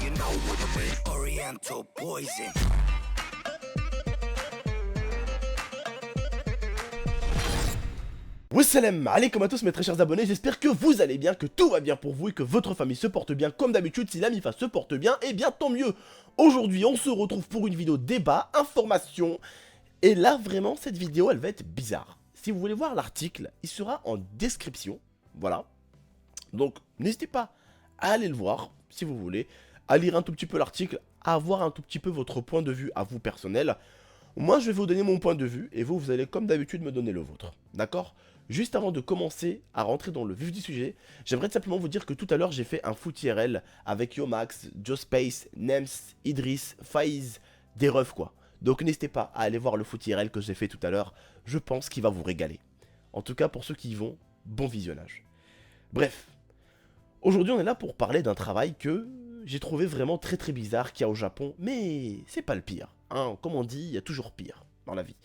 you know what I mean. Oriental poison. Wassalam alaikum à tous mes très chers abonnés, j'espère que vous allez bien, que tout va bien pour vous et que votre famille se porte bien comme d'habitude. Si la MIFA se porte bien, eh bien tant mieux. Aujourd'hui on se retrouve pour une vidéo débat, information. Et là vraiment cette vidéo elle va être bizarre. Si vous voulez voir l'article, il sera en description, voilà. Donc n'hésitez pas à aller le voir si vous voulez, à lire un tout petit peu l'article, à avoir un tout petit peu votre point de vue à vous personnel. Moi je vais vous donner mon point de vue et vous, vous allez comme d'habitude me donner le vôtre, d'accord ? Juste avant de commencer à rentrer dans le vif du sujet, j'aimerais simplement vous dire que tout à l'heure j'ai fait un foot IRL avec Yomax, Joespace, Nems, Idriss, Faiz, des refs quoi. Donc n'hésitez pas à aller voir le foot IRL que j'ai fait tout à l'heure, je pense qu'il va vous régaler. En tout cas pour ceux qui y vont, bon visionnage. Bref, aujourd'hui on est là pour parler d'un travail que j'ai trouvé vraiment très bizarre qu'il y a au Japon, mais c'est pas le pire, hein. Comme on dit, il y a toujours pire dans la vie.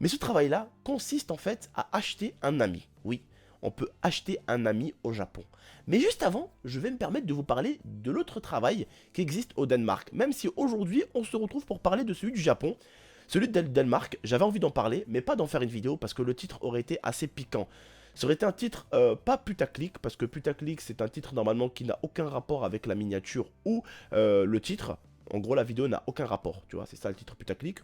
Mais ce travail-là consiste en fait à acheter un ami. Oui, on peut acheter un ami au Japon. Mais juste avant, je vais me permettre de vous parler de l'autre travail qui existe au Danemark. Même si aujourd'hui, on se retrouve pour parler de celui du Japon. Celui de Danemark, j'avais envie d'en parler, mais pas d'en faire une vidéo parce que le titre aurait été assez piquant. Ça aurait été un titre pas putaclic, parce que putaclic c'est un titre normalement qui n'a aucun rapport avec la miniature ou le titre. En gros, la vidéo n'a aucun rapport, tu vois, c'est ça le titre putaclic.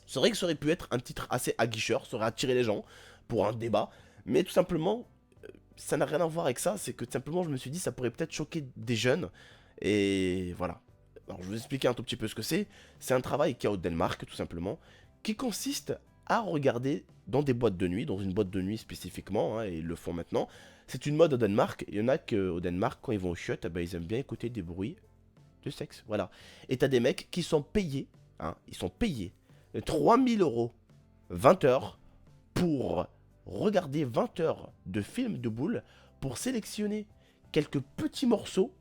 C'est vrai que ça aurait pu être un titre assez aguicheur, ça aurait attiré les gens pour un débat, mais tout simplement, ça n'a rien à voir avec ça, c'est que tout simplement je me suis dit ça pourrait peut-être choquer des jeunes, et voilà. Alors je vais vous expliquer un tout petit peu ce que c'est. C'est un travail qu'il y a au Danemark tout simplement, qui consiste à regarder dans des boîtes de nuit, dans une boîte de nuit spécifiquement, hein, et ils le font maintenant. C'est une mode au Danemark, il y en a qu'au Danemark quand ils vont au chiottes, eh ben, ils aiment bien écouter des bruits de sexe, voilà. Et t'as des mecs qui sont payés, hein, ils sont payés 3000 euros, 20 heures, pour regarder 20 heures de films de boules, pour sélectionner quelques petits morceaux,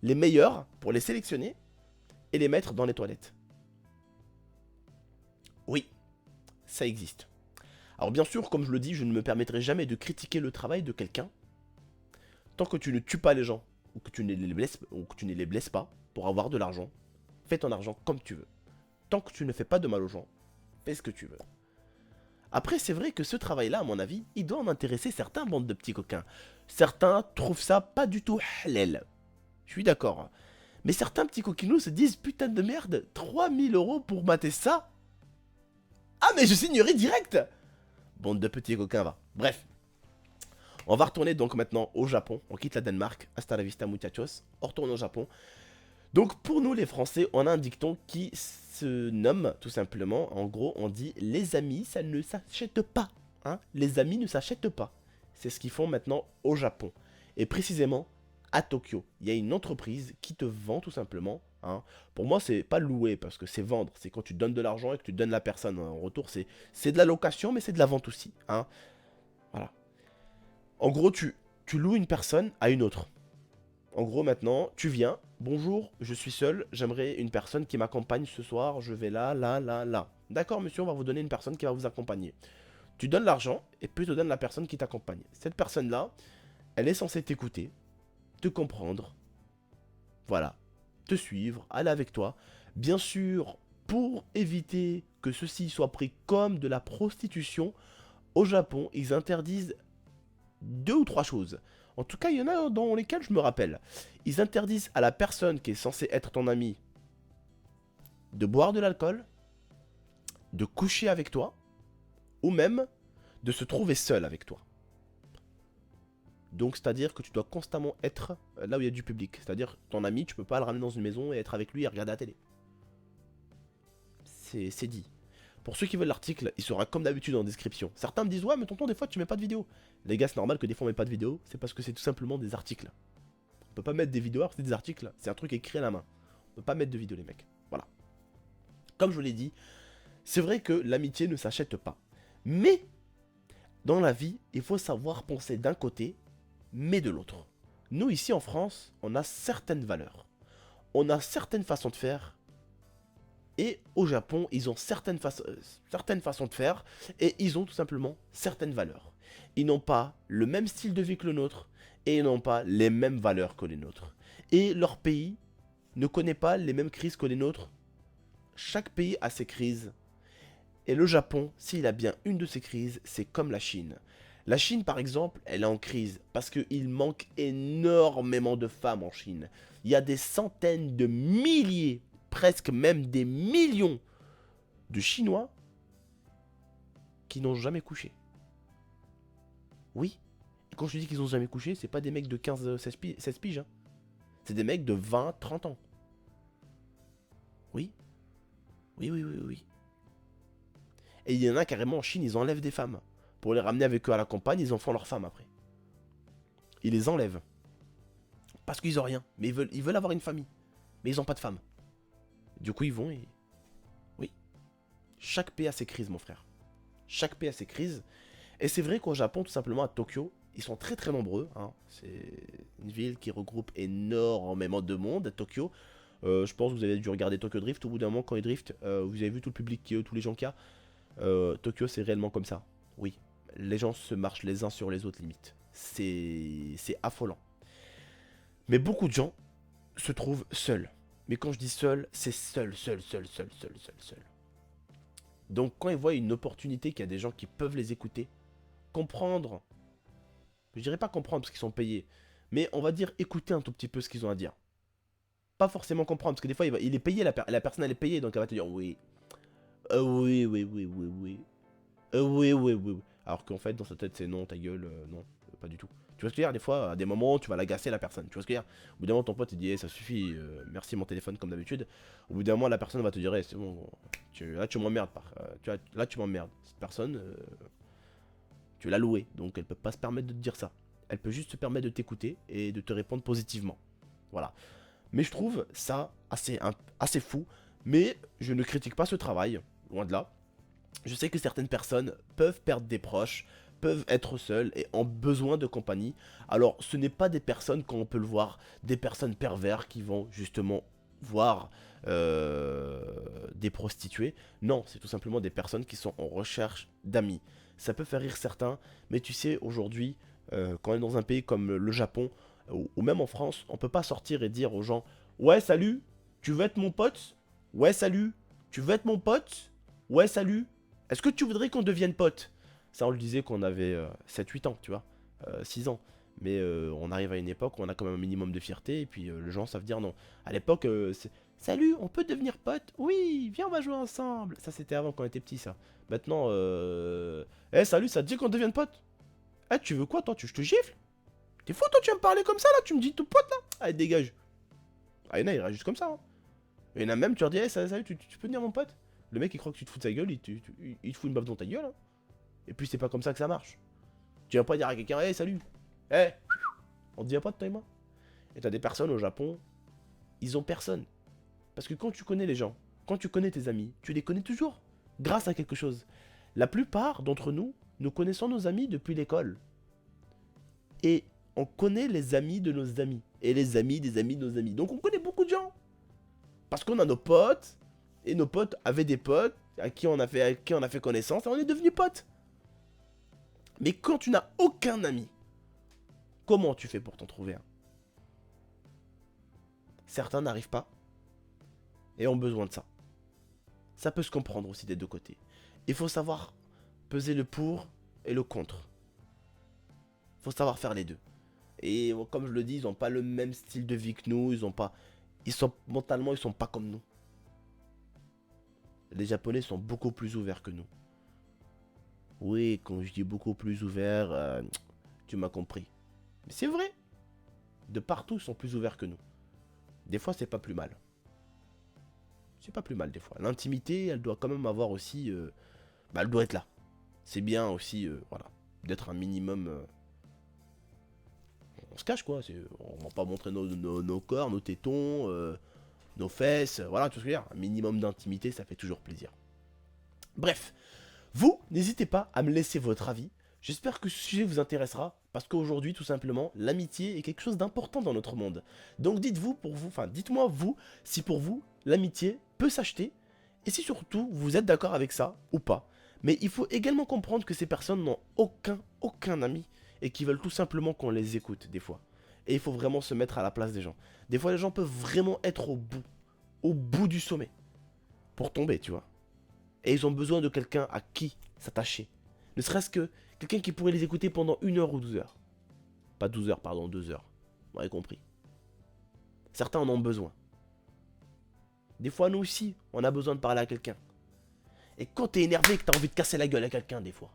les meilleurs, pour les sélectionner, et les mettre dans les toilettes. Oui, ça existe. Alors bien sûr, comme je le dis, je ne me permettrai jamais de critiquer le travail de quelqu'un, tant que tu ne tues pas les gens, ou que tu ne les blesses pas, pour avoir de l'argent, fais ton argent comme tu veux. Tant que tu ne fais pas de mal aux gens, fais ce que tu veux. Après, c'est vrai que ce travail-là, à mon avis, il doit en intéresser certains bandes de petits coquins. Certains trouvent ça pas du tout halal. Je suis d'accord. Mais certains petits coquinous se disent, putain de merde, 3000 euros pour mater ça? Ah mais je signerai direct. Bande de petits coquins, va. Bref. On va retourner donc maintenant au Japon. On quitte la Danemark. Hasta la vista muchachos. On retourne au Japon. Donc pour nous les Français, on a un dicton qui se nomme tout simplement, en gros on dit les amis ça ne s'achète pas, hein, les amis ne s'achètent pas. C'est ce qu'ils font maintenant au Japon. Et précisément à Tokyo, il y a une entreprise qui te vend tout simplement, hein. Pour moi c'est pas louer parce que c'est vendre, c'est quand tu donnes de l'argent et que tu donnes la personne en retour, c'est de la location mais c'est de la vente aussi, hein. Voilà. En gros tu loues une personne à une autre. En gros, maintenant, tu viens. Bonjour, je suis seul. J'aimerais une personne qui m'accompagne ce soir. Je vais là, là, là, là. D'accord, monsieur, on va vous donner une personne qui va vous accompagner. Tu donnes l'argent et puis tu donnes la personne qui t'accompagne. Cette personne-là, elle est censée t'écouter, te comprendre, voilà, te suivre, aller avec toi. Bien sûr, pour éviter que ceci soit pris comme de la prostitution, au Japon, ils interdisent 2 ou 3 choses. En tout cas, il y en a dans lesquels je me rappelle. Ils interdisent à la personne qui est censée être ton ami de boire de l'alcool, de coucher avec toi, ou même de se trouver seul avec toi. Donc, c'est-à-dire que tu dois constamment être là où il y a du public. C'est-à-dire ton ami, tu peux pas le ramener dans une maison et être avec lui et regarder la télé. C'est dit. Pour ceux qui veulent l'article, il sera comme d'habitude en description. Certains me disent, ouais, mais tonton, des fois, tu mets pas de vidéo. Les gars, c'est normal que des fois, on met pas de vidéo. C'est parce que c'est tout simplement des articles. On peut pas mettre des vidéos, c'est des articles. C'est un truc écrit à la main. On peut pas mettre de vidéo, les mecs. Voilà. Comme je vous l'ai dit, c'est vrai que l'amitié ne s'achète pas. Mais, dans la vie, il faut savoir penser d'un côté, mais de l'autre. Nous, ici en France, on a certaines valeurs. On a certaines façons de faire. Et au Japon, ils ont certaines façons de faire et ils ont tout simplement certaines valeurs. Ils n'ont pas le même style de vie que le nôtre et ils n'ont pas les mêmes valeurs que les nôtres. Et leur pays ne connaît pas les mêmes crises que les nôtres. Chaque pays a ses crises. Et le Japon, s'il a bien une de ces crises, c'est comme la Chine. La Chine, par exemple, elle est en crise parce qu'il manque énormément de femmes en Chine. Il y a des centaines de milliers, presque même des millions de Chinois qui n'ont jamais couché. Oui. Et quand je dis qu'ils n'ont jamais couché, c'est pas des mecs de 16 piges. Hein. C'est des mecs de 20, 30 ans. Oui. Oui. Et il y en a carrément en Chine, ils enlèvent des femmes. Pour les ramener avec eux à la campagne, ils en font leurs femmes après. Ils les enlèvent. Parce qu'ils ont rien. Mais ils veulent avoir une famille. Mais ils n'ont pas de femme. Du coup, ils vont et... Oui. Chaque pays a ses crises, mon frère. Chaque pays a ses crises. Et c'est vrai qu'au Japon, tout simplement à Tokyo, ils sont très très nombreux. Hein. C'est une ville qui regroupe énormément de monde. À Tokyo, je pense que vous avez dû regarder Tokyo Drift. Au bout d'un moment, quand ils driftent, vous avez vu tout le public, tous les gens qu'il y a. Tokyo, c'est réellement comme ça. Oui. Les gens se marchent les uns sur les autres, limite. C'est affolant. Mais beaucoup de gens se trouvent seuls. Mais quand je dis seul, c'est seul. Donc quand ils voient une opportunité, qu'il y a des gens qui peuvent les écouter, comprendre, je dirais pas comprendre parce qu'ils sont payés, mais on va dire écouter un tout petit peu ce qu'ils ont à dire. Pas forcément comprendre, parce que des fois il est payé, la personne elle est payée, donc elle va te dire oui. Oui. Oui. Alors qu'en fait dans sa tête c'est non, ta gueule, non, pas du tout. Tu vois ce que je veux dire? Des fois, à des moments, tu vas l'agacer la personne. Tu vois ce que je veux dire? Au bout d'un moment, ton pote il dit, ça suffit, merci mon téléphone comme d'habitude. Au bout d'un moment, la personne va te dire, c'est bon, là tu m'emmerdes. Là tu m'emmerdes. Cette personne, tu l'as louée, donc elle peut pas se permettre de te dire ça. Elle peut juste se permettre de t'écouter et de te répondre positivement. Voilà. Mais je trouve ça assez fou. Mais je ne critique pas ce travail, loin de là. Je sais que certaines personnes peuvent perdre des proches, peuvent être seuls et ont besoin de compagnie. Alors ce n'est pas des personnes, comme on peut le voir, des personnes pervers qui vont justement voir des prostituées. Non, c'est tout simplement des personnes qui sont en recherche d'amis. Ça peut faire rire certains, mais tu sais, aujourd'hui, quand on est dans un pays comme le Japon, ou même en France, on peut pas sortir et dire aux gens « Ouais, salut, tu veux être mon pote? Ouais, salut, tu veux être mon pote? Ouais, salut, est-ce que tu voudrais qu'on devienne pote ?» Ça, on le disait qu'on avait 7-8 ans, tu vois, 6 ans. Mais on arrive à une époque où on a quand même un minimum de fierté, et puis les gens savent dire non. À l'époque, c'est « Salut, on peut devenir pote? Oui, viens, on va jouer ensemble. » Ça, c'était avant, quand on était petit, ça. Maintenant, hey, salut, ça te dit qu'on devienne pote? Eh, tu veux quoi, toi? Je te gifle? T'es fou, toi, tu vas me parler comme ça, là? Tu me dis tout pote, là? Allez, dégage. Ah, il y en a, il réagit juste comme ça. Hein. Il y en a même, tu leur dis, hey, salut, tu peux venir, mon pote? Le mec, il croit que tu te fous de sa gueule, il te fout une baffe dans ta gueule. Hein. Et puis, c'est pas comme ça que ça marche. Tu vas pas dire à quelqu'un, hey, salut. Hey, on te dit pas de toi et moi. Et t'as des personnes au Japon, ils ont personne. Parce que quand tu connais les gens, quand tu connais tes amis, tu les connais toujours. Grâce à quelque chose. La plupart d'entre nous, nous connaissons nos amis depuis l'école. Et on connaît les amis de nos amis. Et les amis des amis de nos amis. Donc on connaît beaucoup de gens. Parce qu'on a nos potes. Et nos potes avaient des potes à qui on a fait connaissance. Et on est devenus potes. Mais quand tu n'as aucun ami, comment tu fais pour t'en trouver un? Certains n'arrivent pas. Et ont besoin de ça. Ça peut se comprendre aussi des deux côtés. Il faut savoir peser le pour et le contre. Il faut savoir faire les deux. Et comme je le dis, ils n'ont pas le même style de vie que nous. Mentalement, ils sont pas comme nous. Les Japonais sont beaucoup plus ouverts que nous. Oui, quand je dis beaucoup plus ouverts, tu m'as compris. Mais c'est vrai. De partout, ils sont plus ouverts que nous. Des fois, c'est pas plus mal. C'est pas plus mal des fois. L'intimité, elle doit quand même avoir aussi... elle doit être là. C'est bien aussi, voilà, d'être un minimum... on se cache quoi, on va pas montrer nos corps, nos tétons, nos fesses, voilà, tout ce que je veux dire. Un minimum d'intimité, ça fait toujours plaisir. Bref, vous, n'hésitez pas à me laisser votre avis. J'espère que ce sujet vous intéressera, parce qu'aujourd'hui, tout simplement, l'amitié est quelque chose d'important dans notre monde. Donc dites-moi vous, si pour vous, l'amitié peut s'acheter, et si surtout, vous êtes d'accord avec ça, ou pas. Mais il faut également comprendre que ces personnes n'ont aucun ami, et qui veulent tout simplement qu'on les écoute, des fois. Et il faut vraiment se mettre à la place des gens. Des fois, les gens peuvent vraiment être au bout du sommet. Pour tomber, tu vois. Et ils ont besoin de quelqu'un à qui s'attacher. Ne serait-ce que quelqu'un qui pourrait les écouter pendant 1 heure ou 12 heures. Pas 12 heures, pardon, 2 heures. Vous m'avez compris. Certains en ont besoin. Des fois, nous aussi, on a besoin de parler à quelqu'un. Et quand t'es énervé, que t'as envie de casser la gueule à quelqu'un, des fois.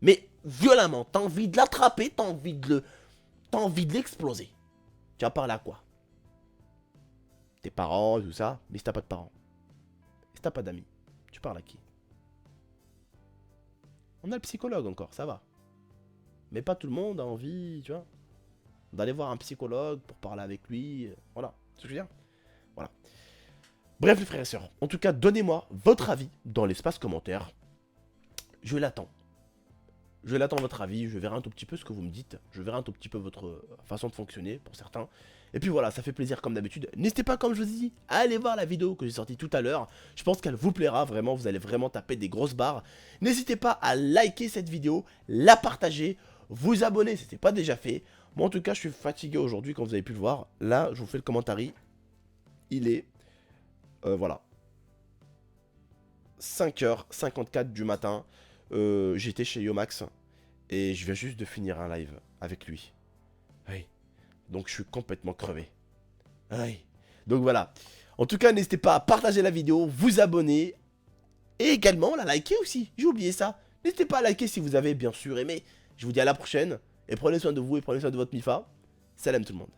Mais violemment, t'as envie de l'attraper, t'as envie de l'exploser. Tu vas parler à quoi? Tes parents, tout ça. Mais si t'as pas de parents, si t'as pas d'amis, tu parles à qui? On a le psychologue encore, ça va. Mais pas tout le monde a envie, tu vois, d'aller voir un psychologue pour parler avec lui. Voilà, c'est ce que je veux dire. Voilà. Bref, les frères et sœurs, en tout cas, donnez-moi votre avis dans l'espace commentaire. Je l'attends. Je l'attends votre avis, je verrai un tout petit peu ce que vous me dites. Je verrai un tout petit peu votre façon de fonctionner pour certains. Et puis voilà, ça fait plaisir comme d'habitude. N'hésitez pas, comme je vous ai dit, à aller voir la vidéo que j'ai sortie tout à l'heure. Je pense qu'elle vous plaira vraiment, vous allez vraiment taper des grosses barres. N'hésitez pas à liker cette vidéo, la partager, vous abonner si ce n'est pas déjà fait. Moi en tout cas, je suis fatigué aujourd'hui, comme vous avez pu le voir. Là, je vous fais le commentaire. Il est, voilà, 5h54 du matin. J'étais chez Yomax et je viens juste de finir un live avec lui. Oui. Donc je suis complètement crevé. Oui. Donc voilà. En tout cas, n'hésitez pas à partager la vidéo, vous abonner et également la liker aussi. J'ai oublié ça. N'hésitez pas à liker si vous avez bien sûr aimé. Je vous dis à la prochaine et prenez soin de vous et prenez soin de votre Mifa. Salam tout le monde.